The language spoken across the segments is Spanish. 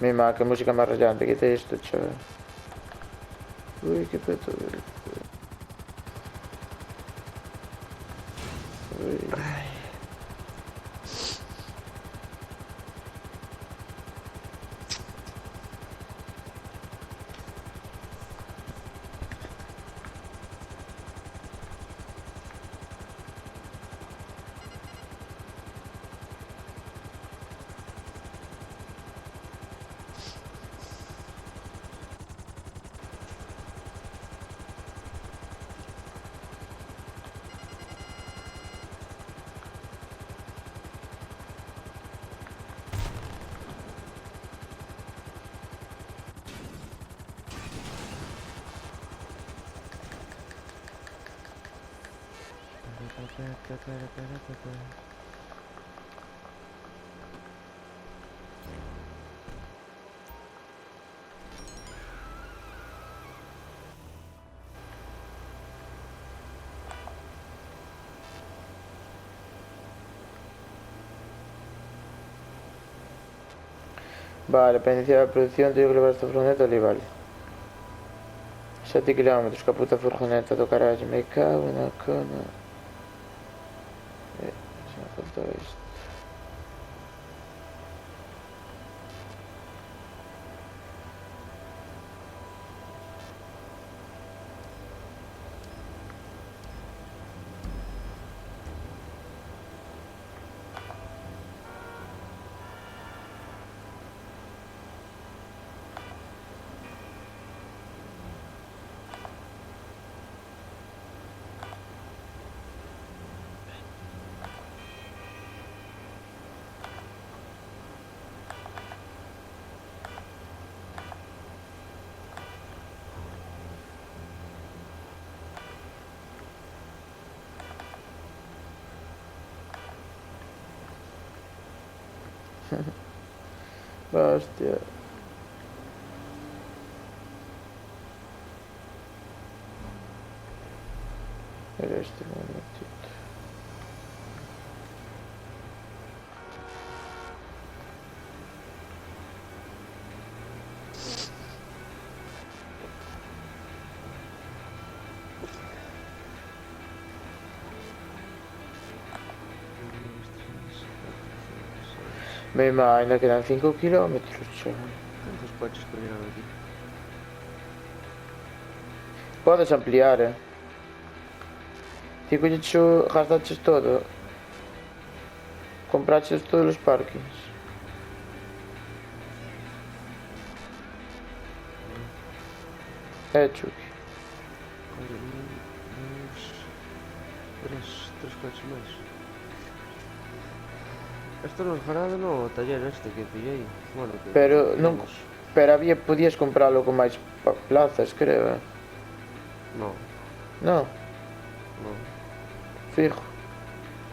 Mima, que música más rayante, quita esto, chaval. Uy, qué peto. Uy. Vale, para iniciar a produción tengo que levar esta furgoneta ali, vale. 7 km, que a puta furgoneta do carallo, me cago na cona. Xa me faltou isto. Hostia. Era este momentito. Mima, ainda quedan 5 km, chaval. ¿Cuántos coches corrieron aquí? Podes ampliar, Ti colleches gastaches todo. Compraches todos os parkings. Chuki. Olha, tres coches máis. Esto non es Jarado, no, o taller este que pillei. Bueno, que Pero non, pillamos. pero podías compralo con máis plazas, creo. No, Non, no. fijo.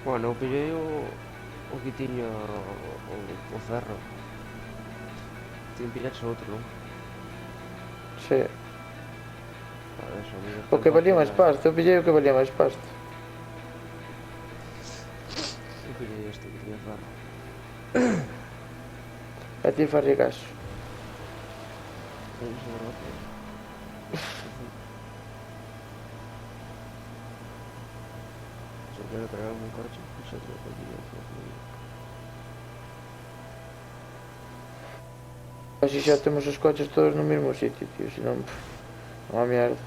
Bueno, eu pillei o que tiña o ferro. Ti pillaches outro, non? Sí. A ver, eso, mira, O que valía máis pasta, eu pillei o que valía máis pasta. Eu pillei este que tiña ferro. A ti farlle caso. Eso é verdade. Se quero traer un coche, pues se trata de Así xa temos os coches todos no mesmo sitio, tío, senón unha mierda.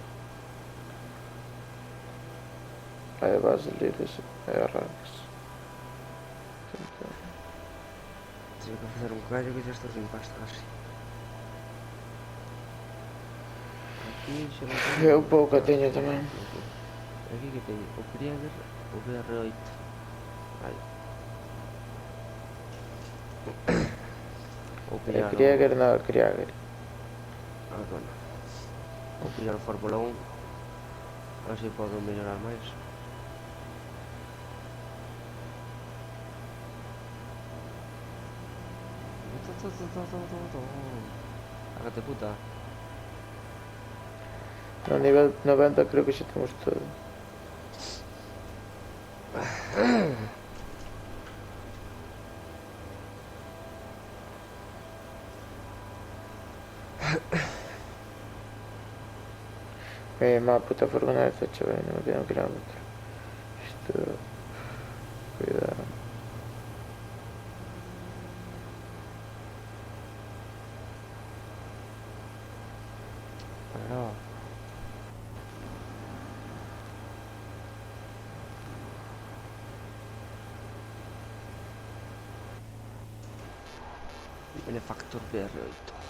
Aí vas a lides e arrancas. Tengo que facer un callo que xa estou sin pasta casi. Aquí xa non teño... Eu pouca teño tamén. Aquí que teño o Krieger, o VR8. Aí. O pillar Krieger na Krieger. bueno. O pillar o Fórmula 1. A ver se podo mellorar máis. Hágate puta. No nivel 90 creo que xa temos todo. Más puta furgoneta, chaval, no me queda un kilómetro. Esto, cuidado. Pero, benefactor BR y todo.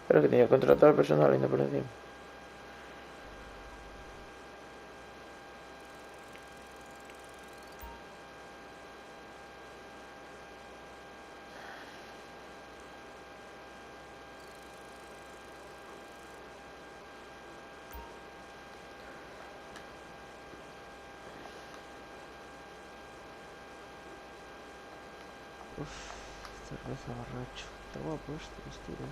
Pero que tenía que contratar personal ainda por encima. Uf, cerveza borracho. Está guapo esto, estilo.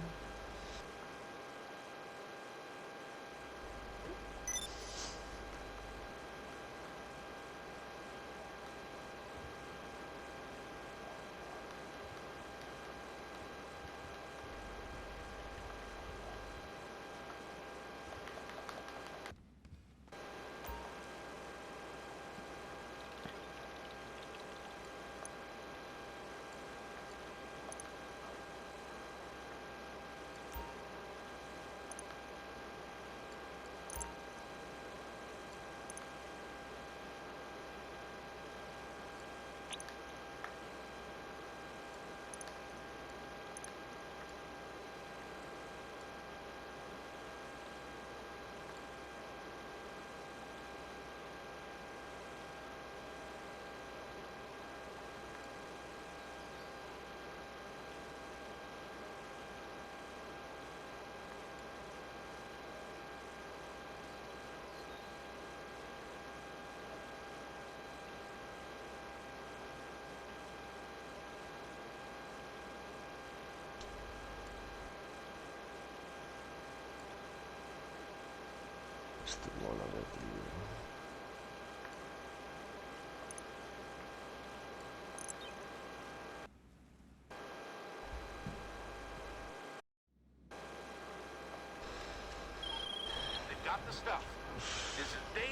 Esto mola, tío.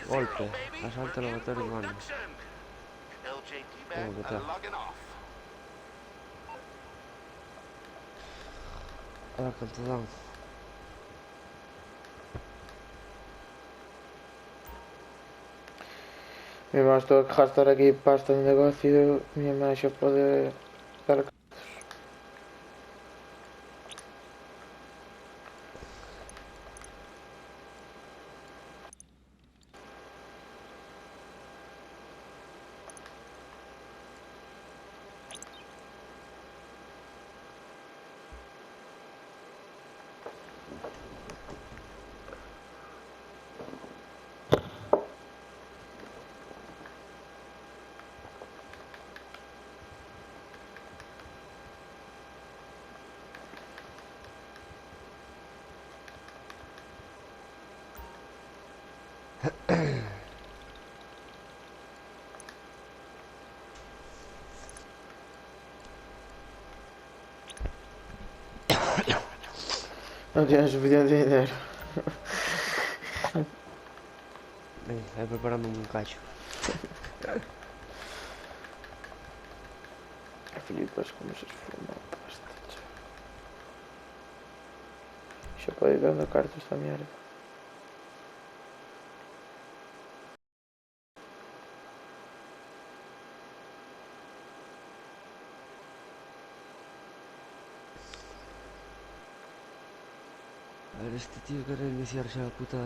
Golpe, asalto al laboratorio humano. ¿Qué tal? Ahora cantidad. Mi mamá estou a gastar aquí pasta no negocio, mi mamá xa pode dar. Non tiene suficiente dinero. Venga, voy preparando un cacho. Filipas como se esfuma pasta, chaval. Xa pode ir dando cartas esta mierda. A ver, este tío quiere iniciarse la puta...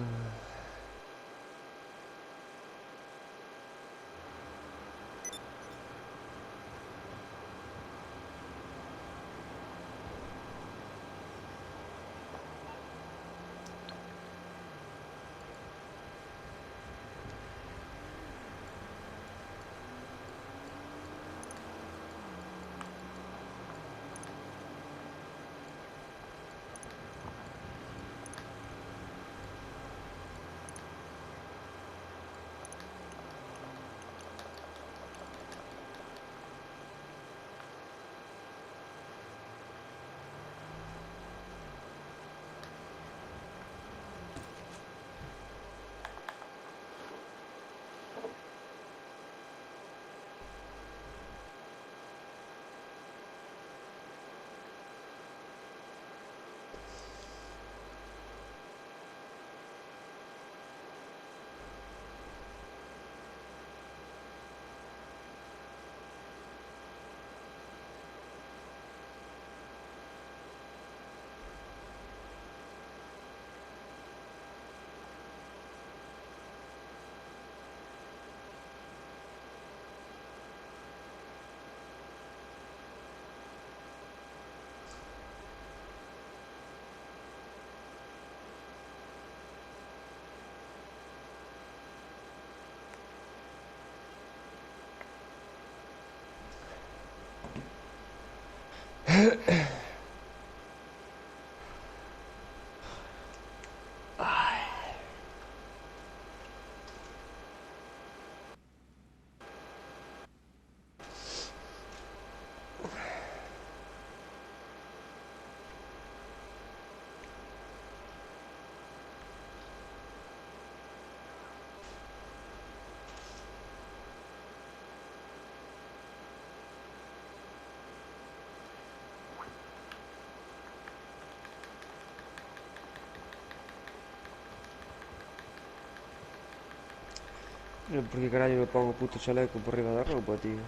¿Por qué carajo me pongo puto chaleco por arriba de la ropa, tío?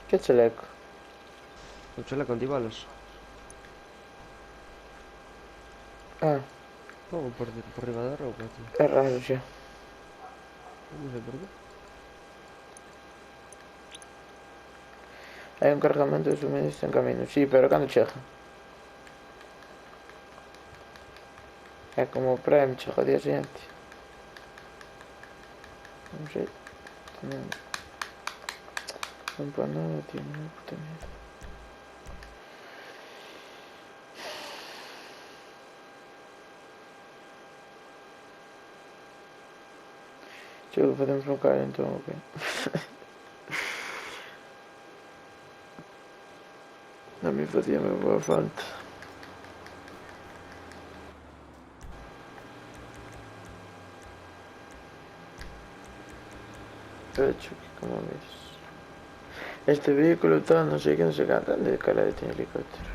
¿Qué chaleco? El chaleco antibalas. Ah, Pongo por arriba de la ropa, tío. es raro ya. No sé por qué. Hay un cargamento de suministro en camino. Sí, pero cando chega? É como Prime, chega ao día seguinte. Non sei. Tamén. Non pon nada, tío. Non puta mierda. Chego, podemos bloquear entón, ok. A mí facíame boa falta. Pecho, que como ves. Este vehículo tal, non sei que non sei canto. Onde caralho ten helicóptero?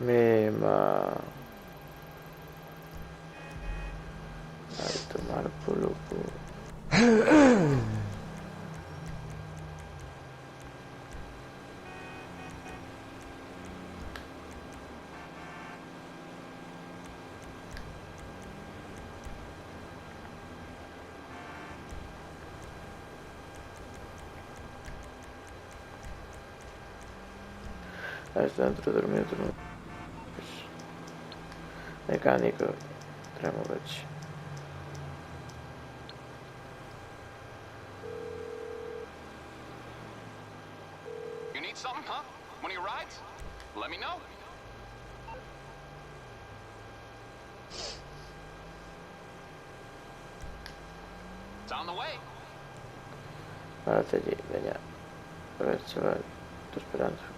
Mema. Vai tomar polo cu. Aí está dentro dormindo no... Mecánico. Tremovich. You need something, huh? One of your rides? Let me know. It's on the way. Párate allí, veña. A ver, chaval. Estou esperando.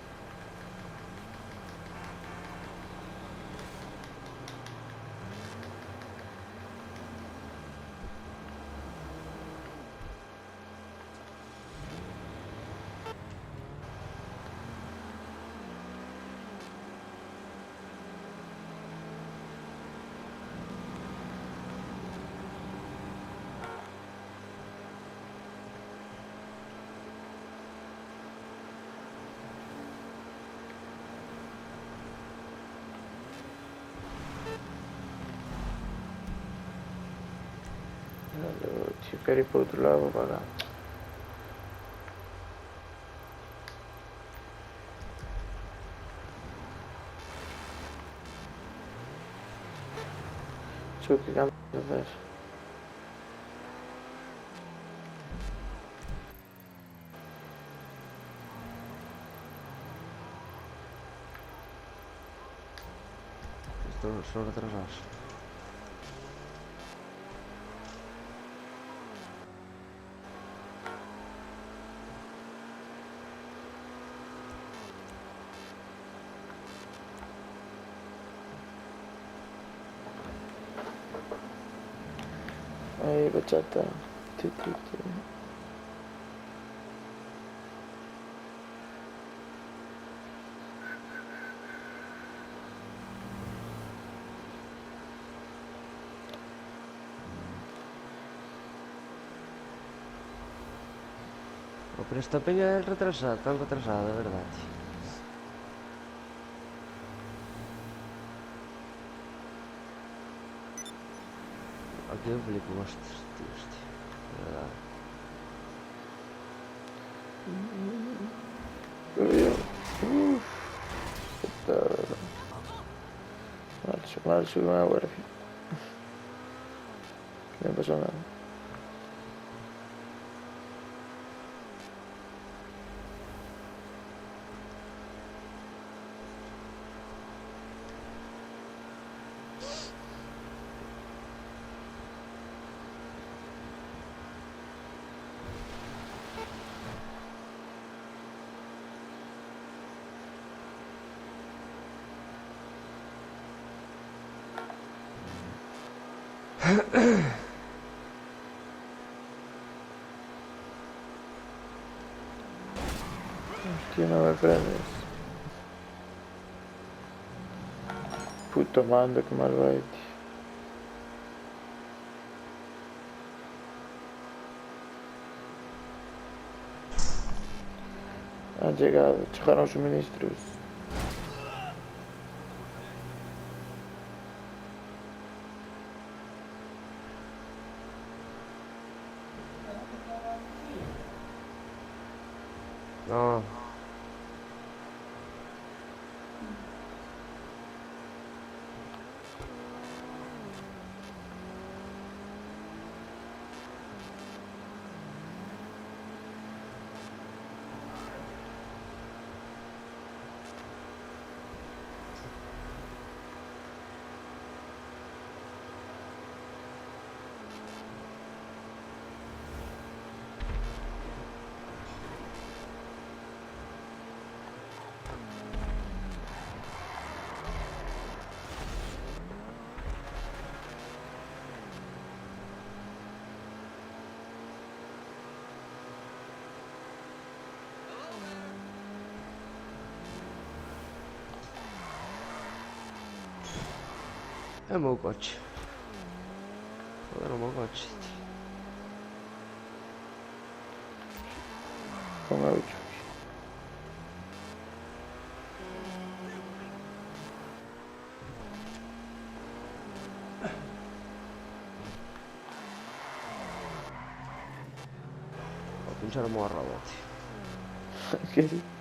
Se eu quero ir para outro lado, vou pagar. Deixa eu pegar a ver. Estou atrasado. Aí, bachata. Ti, ti, ti. Oh, pero esta peña é retrasada, tan retrasada, de verdade. Aquí eu flipo con estes tíos, tío. De verdade. Uf. Puta. Mal, subí una guardia. No pasó nada. Hostia, no me frenes. Puto mando, que mal vai, tío. Han llegado, llegaron los suministros. No. É o meu coche. Joder, o meu coche. Con 8. Vou pinchar o meu rabo, tío. ¿Qué es esto?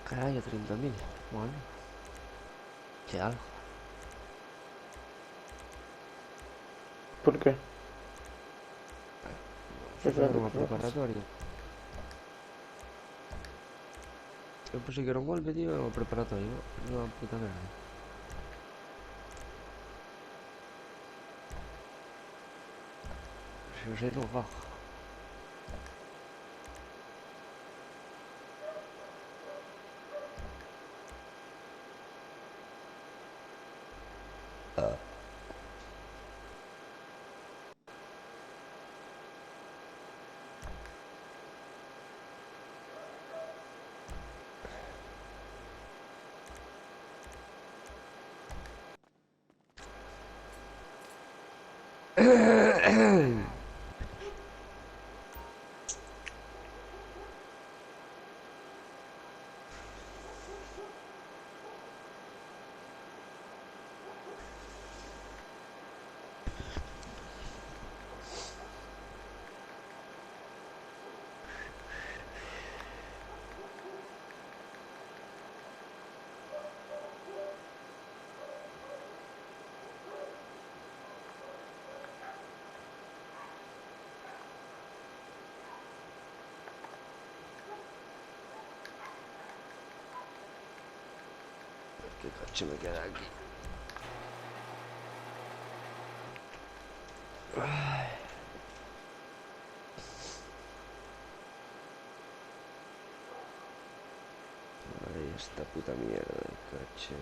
Caray, a 30.000. Bueno. Que algo. ¿Por qué? Fui Pues facer nada, unha pues nada. preparatoria. Eu pensei que era un golpe, tío, unha preparatoria. Non, unha puta merda. Se eu sei, non fago. ¿Qué coche me queda aquí? Ay. Ay, esta puta mierda de coche.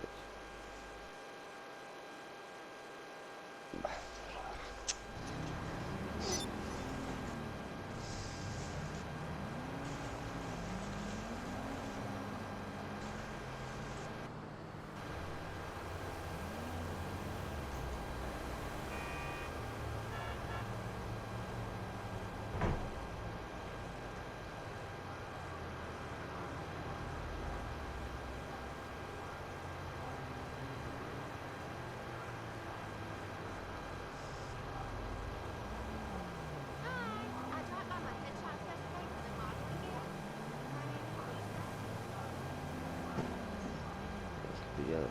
Pillado.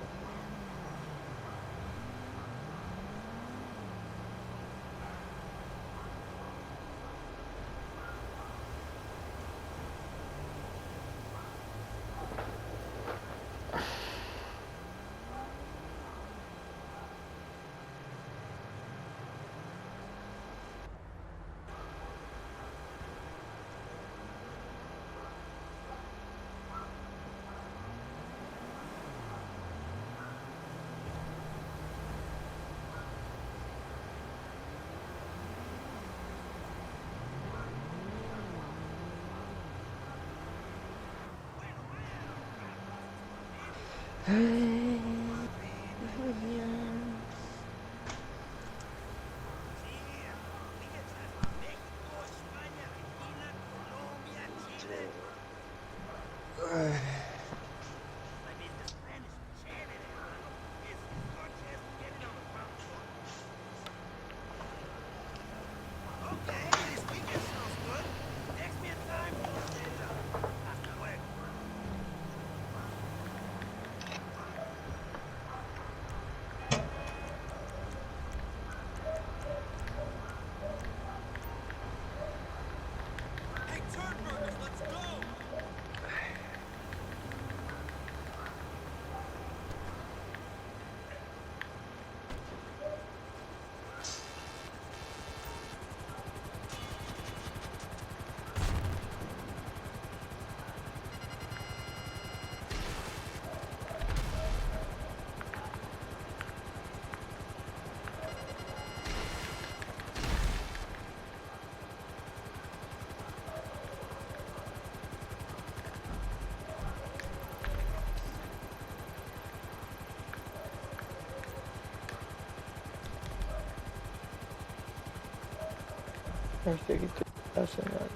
Este aquí te hace nada.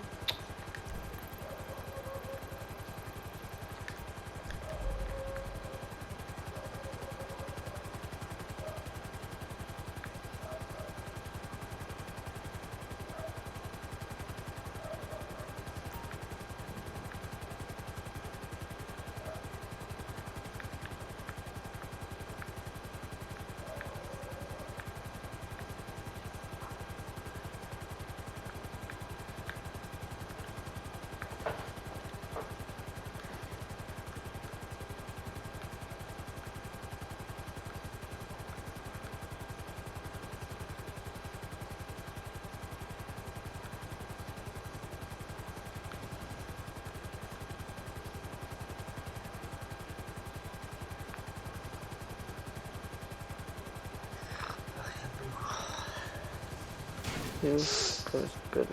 Dios, los pelos.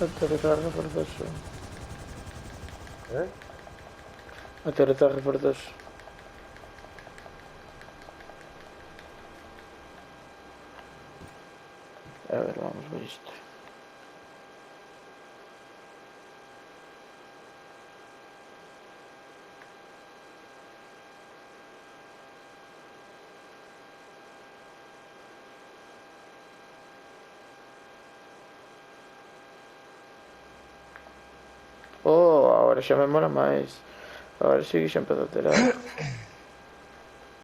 Aterrizar reforços. ¿Eh? Aterrizar reforços. A ver, vamos ver isto. Oh, agora xa me mola máis. Agora sí que xa empezou a ter algo.